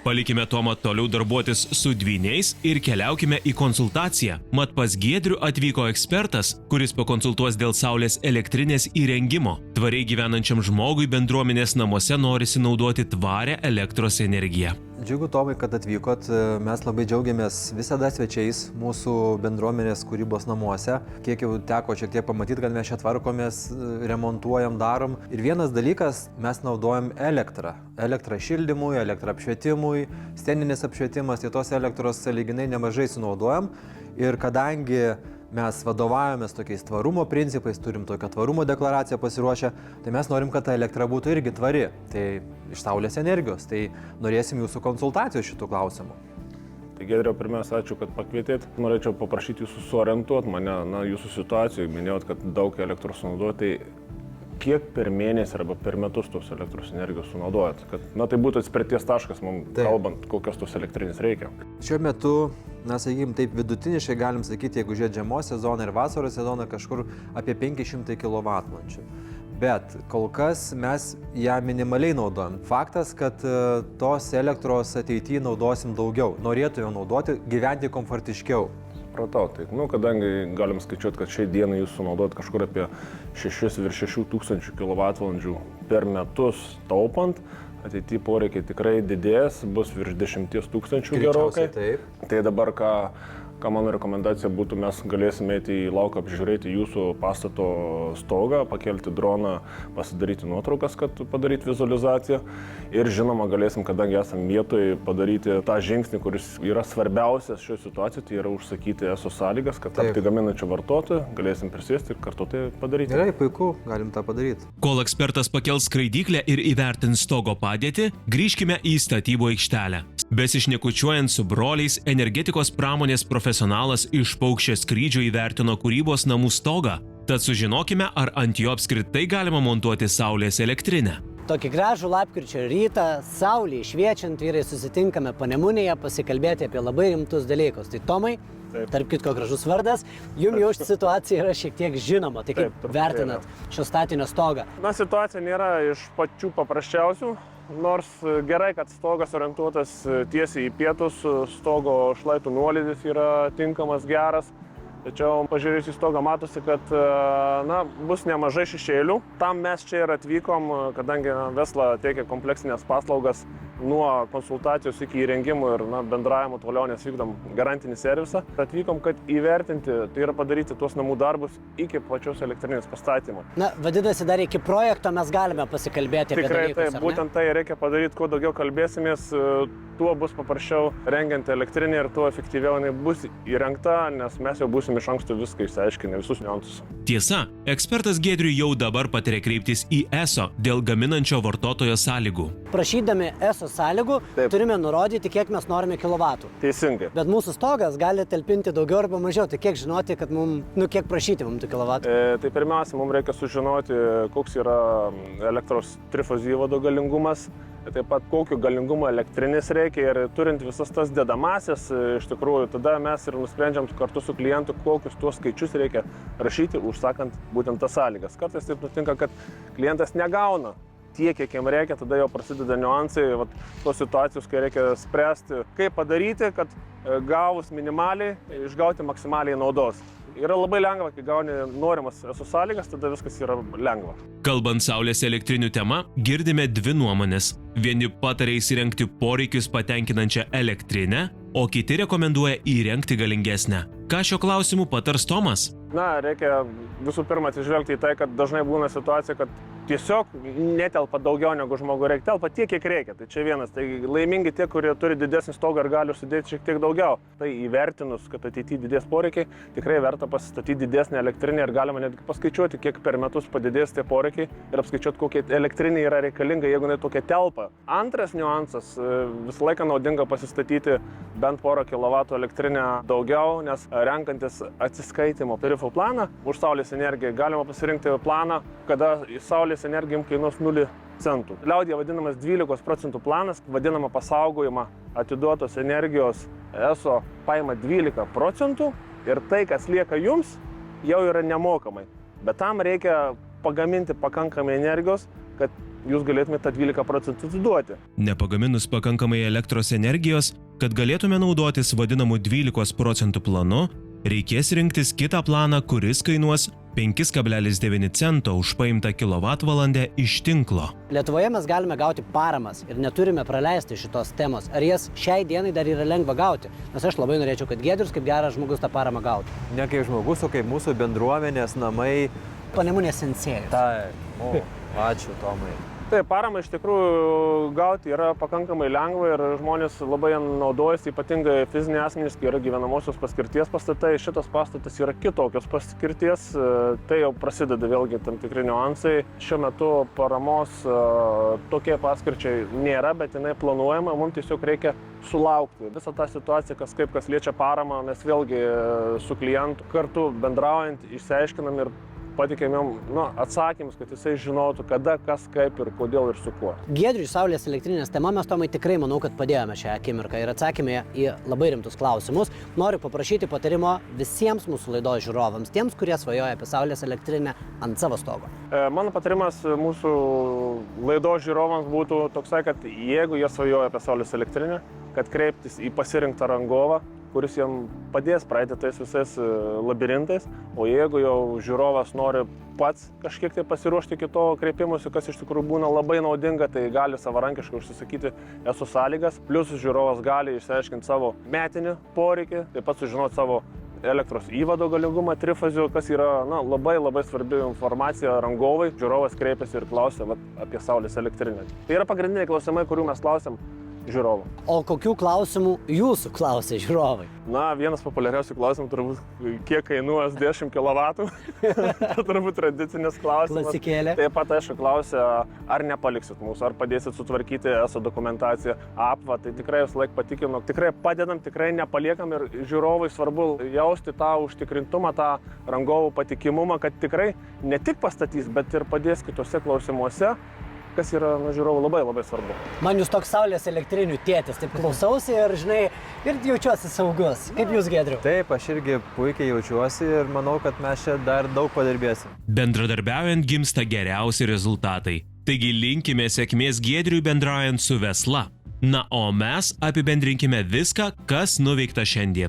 Palikime Tomą toliau darbuotis su dvyniais ir keliaukime į konsultaciją. Mat pas Giedrių atvyko ekspertas, kuris pakonsultuos dėl saulės elektrinės įrengimo. Tvariai gyvenančiam žmogui bendruomenės namuose norisi naudoti tvarę elektros energiją. Džiugu, Tomai, kad atvykot. Mes labai džiaugiamės visada svečiais mūsų bendruomenės kūrybos namuose. Kiek jau teko šiek tiek pamatyti, kad mes čia tvarkomės, remontuojam, darom. Ir vienas dalykas, mes naudojam elektrą. Elektrą šildymui, elektrą apšvietimui, sceninis apšvietimas, tai tos elektros sąlyginai nemažai sunaudojam. Ir kadangi mes vadovavomės tokiais tvarumo principais, turim tokią tvarumo deklaraciją pasiruošę, tai mes norim, kad ta elektra būtų irgi tvari. Tai iš saulės energijos. Tai norėsim jūsų konsultacijų šitų klausimų. Tai Giedriau, pirmiausia, ačiū, kad pakvietėt. Norėčiau paprašyti jūsų suorientuoti mane, jūsų situacijoje. Minėjot, kad daug elektros sunaudojate. Tai kiek per mėnesį arba per metus tos elektros energijos sunaudojat? Kad, tai būtų atspirties taškas mums kalbant, kokios tos elektrinės reikia. Šiuo metu, sakykime, taip vidutiniškai galim sakyti, jeigu žiūrėt žiemos sezoną ir vasaros sezoną, kažkur apie 500 kWh. Bet kol kas mes ją minimaliai naudojam. Faktas, kad tos elektros ateityje naudosim daugiau. Norėtume naudoti, gyventi komfortiškiau. Supratau, tai, kadangi galim skaičiuoti, kad šiai dienai jūs sunaudojat kažkur apie 6,000 kWh per metus taupant, ateityje poreikiai tikrai didės, bus virš 10 000 gerokai. Taip. Tai dabar ką mano rekomendacija būtų, mes galėsime eiti į lauką apžiūrėti jūsų pastato stogą, pakelti droną, pasidaryti nuotraukas, kad padaryti vizualizaciją. Ir žinoma, galėsim, kadangi esam vietoje, padaryti tą žingsnį, kuris yra svarbiausias šioje situacijoje, tai yra užsakyti ESO sąlygas, kad tapti gaminančiu vartotoju, galėsim prisėsti ir kartu tai padaryti. Gerai, puiku, galim tą padaryti. Kol ekspertas pakels skraidyklę ir įvertins stogo padėtį, grįžkime į statybų aikštelę. Besišnekučiuojant su broliais, energetikos pramonės profesionalas iš Paukščio skrydžio įvertino kūrybos namų stogą. Tad sužinokime, ar ant jo apskritai galima montuoti saulės elektrinę. Tokį gražų lapkričio rytą, saulė šviečiant, vyrai susitinkame Panemunėje pasikalbėti apie labai rimtus dalykus. Tai Tomai, tarp kitko gražus vardas, jums jau situacija yra šiek tiek žinoma. Tai kaip vertinat šio statinio stogą? Situacija nėra iš pačių paprasčiausių. Nors gerai, kad stogas orientuotas tiesiai į pietus, stogo šlaitų nuolydis yra tinkamas, geras. Tačiau pažiūrėjus į stogą matosi, kad bus nemažai šešėlių. Tam mes čia ir atvykom, kadangi Vesla teikia kompleksinės paslaugas nuo konsultacijos iki įrengimų ir bendravimo toliau, nes vykdom garantinį servisą. Atvykom, kad įvertinti, tai yra padaryti tuos namų darbus iki pačios elektrinės pastatymo. Vadinasi, dar iki projekto mes galime pasikalbėti apie dalykus, Tikrai taip, būtent tai reikia padaryti, kuo daugiau kalbėsimės, tuo bus paprasčiau rengiant elektrinį ir tuo efektyviau jinai bus įrengta, nes mes jau būsim iš anksto viską išsiaiškinę, visus niuansus. Tiesa, ekspertas Giedriui jau dabar patiria kreiptis į ESO dėl gaminančio vartotojo sąlygų. Prašydami ESO sąlygų turime nurodyti, kiek mes norime kilovatų. Teisingai. Bet mūsų stogas gali talpinti daugiau arba mažiau, tai kiek žinoti, kad kiek prašyti mums tų kilovatų? Tai pirmiausia, mums reikia sužinoti, koks yra elektros trifazijvado galingumas, taip pat kokio galingumo elektrinės reikia ir turint visas tas dedamasias, iš tikrųjų, tada mes ir nusprendžiam kartu su klientu, kokius tuos skaičius reikia rašyti, užsakant būtent tas sąlygas. Kartais taip nutinka, kad klientas negauna tiek, kiek jam reikia, tada jau prasideda niuansai, tos situacijos, kai reikia spręsti, kaip padaryti, kad gavus minimaliai, išgauti maksimaliai naudos. Yra labai lengva, kai gauni norimas ESO sąlygas, tada viskas yra lengva. Kalbant saulės elektrinių tema, girdime dvi nuomonės. Vieni patarė įsirengti poreikius patenkinančią elektrinę, o kiti rekomenduoja įrengti galingesnę. Ką šio klausimu patars Tomas? Reikia visų pirma atsižvelgti į tai, kad dažnai būna situacija, kad tiesiog netelpa daugiau negu žmogui reikia, telpa tiek, kiek reikia. Tai čia vienas. Tai laimingi tie, kurie turi didesnį stogą ir gali užsidėti šiek tiek daugiau. Tai įvertinus, kad ateityje didės poreikiai, tikrai verta pasistatyti didesnį elektrinę ir galima netgi paskaičiuoti, kiek per metus padidės tie poreikiai ir apskaičiuoti, kokia elektrinė yra reikalinga, jeigu jinai tokia telpa. Antras niuansas, visą laiką naudinga pasistatyti bent porą kilovatų elektrinę daugiau, nes renkantis atsiskaitimo tarifų planą už saulės energiją galima pasirinkti planą, kada saulės energija kainuos 0 centų. Liaudyje vadinamas 12% planas, vadinama pasaugojimą atiduotos energijos ESO paima 12% ir tai, kas lieka jums, jau yra nemokamai. Bet tam reikia pagaminti pakankamai energijos, kad jūs galėtumėte tą 12% atiduoti. Nepagaminus pakankamai elektros energijos, kad galėtume naudotis vadinamu 12% planu, reikės rinktis kitą planą, kuris kainuos 5,9 cento už paimtą kilovatvalandę iš tinklo. Lietuvoje mes galime gauti paramas ir neturime praleisti šitos temos. Ar jas šiai dienai dar yra lengva gauti? Nes aš labai norėčiau, kad Giedrius kaip geras žmogus tą paramą gautų. Ne kaip žmogus, o kaip mūsų bendruomenės namai. Panemunės sensėjus. Tai, ačiū Tomai. Taip, paramą iš tikrųjų gauti yra pakankamai lengva ir žmonės labai naudojasi, ypatingai fiziniai asmenys, kai yra gyvenamosios paskirties pastatai. Šitas pastatas yra kitokios paskirties, tai jau prasideda vėlgi tam tikri niuansai. Šiuo metu paramos tokie paskirčiai nėra, bet jinai planuojama, mums tiesiog reikia sulaukti. Visą tą situaciją, kas liečia paramą, mes vėlgi su klientu kartu bendraujant, išsiaiškinam ir patikėm atsakymus, kad jisai žinotų, kada, kas, kaip ir kodėl ir su kuo. Giedriui Saulės elektrinės tema mes Tomai tikrai manau, kad padėjome šią akimirką ir atsakėme į labai rimtus klausimus. Noriu paprašyti patarimo visiems mūsų laidos žiūrovams, tiems, kurie svajoja apie Saulės elektrinę ant savo stogo. Mano patarimas mūsų laidos žiūrovams būtų toksai, kad jeigu jie svajoja apie Saulės elektrinę, kad kreiptis į pasirinktą rangovą, kuris jam padės praeiti tais visais labirintais, o jeigu jau žiūrovas nori pats kažkiek tai pasiruošti iki to kreipimusi, kas iš tikrųjų būna labai naudinga, tai gali savarankiškai užsisakyti ESO sąlygas, plus žiūrovas gali išsiaiškinti savo metinį poreikį, taip pat sužinoti savo elektros įvado galingumą trifazių, kas yra labai svarbi informacija rangovai. Žiūrovas kreipiasi ir klausia apie Saulės elektrinę. Tai yra pagrindiniai klausimai, kurių mes klausiam žiūrovų. O kokių klausimų jūsų klausia žiūrovai? Vienas populiariausių klausimų turbūt, kiek kainuos 10 kW. Tai turbūt tradicinis klausimas. Klasikėlė. Taip pat, aišku, klausia, ar nepaliksit mūsų, ar padėsit sutvarkyti ESO dokumentaciją, apva. Tai tikrai jūs laik patikinu, tikrai padedam, tikrai nepaliekam ir žiūrovai svarbu jausti tą užtikrintumą, tą rangovų patikimumą, kad tikrai ne tik pastatys, bet ir padės kitose klausimuose, kas yra žiūrovų labai svarbu. Man jūs toks Saulės elektrinių tėtis, taip klausausi ir, žinai, ir jaučiuosi saugus. Kaip jūs, Giedriau? Taip, aš irgi puikiai jaučiuosi ir manau, kad mes čia dar daug padirbėsim. Bendradarbiaujant gimsta geriausi rezultatai. Taigi linkime sėkmės Giedriui bendraujant su Vesla. Na, o mes apibendrinkime viską, kas nuveikta šiandien.